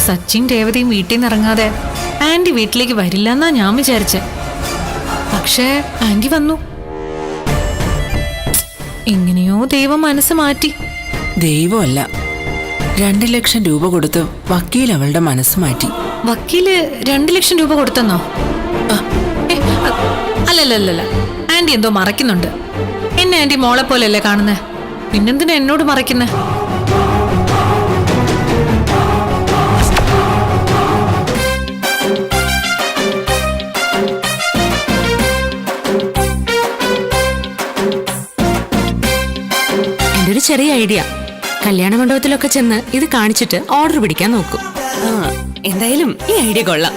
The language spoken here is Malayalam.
സച്ചിൻ രേവതിയും വീട്ടിൽ നിന്ന് ഇറങ്ങാതെ ആന്റി വീട്ടിലേക്ക് വരില്ലെന്നാ ഞാൻ വിചാരിച്ചെ. പക്ഷേ ആന്റി വന്നു. എങ്ങനെയോ ദൈവം മനസ്സ് മാറ്റി. ദൈവമല്ല, 2 ലക്ഷം രൂപ കൊടുത്ത് വക്കീൽ അവളുടെ മനസ്സ് മാറ്റി. വക്കീല് 2 ലക്ഷം രൂപ കൊടുത്തെന്നോ? അല്ലല്ലല്ല, ആന്റി എന്തോ മറയ്ക്കുന്നുണ്ട്. എന്നെ ആന്റി മോളെ പോലെയല്ലേ കാണുന്നേ, പിന്നെന്തിനാ എന്നോട് മറയ്ക്കുന്നേ? എൻ്റെ ഒരു ചെറിയ ഐഡിയ, കല്യാണ മണ്ഡപത്തിലൊക്കെ ചെന്ന് ഇത് കാണിച്ചിട്ട് ഓർഡർ പിടിക്കാൻ നോക്കും. എന്തായാലും ഈ ഐഡിയ കൊള്ളാം.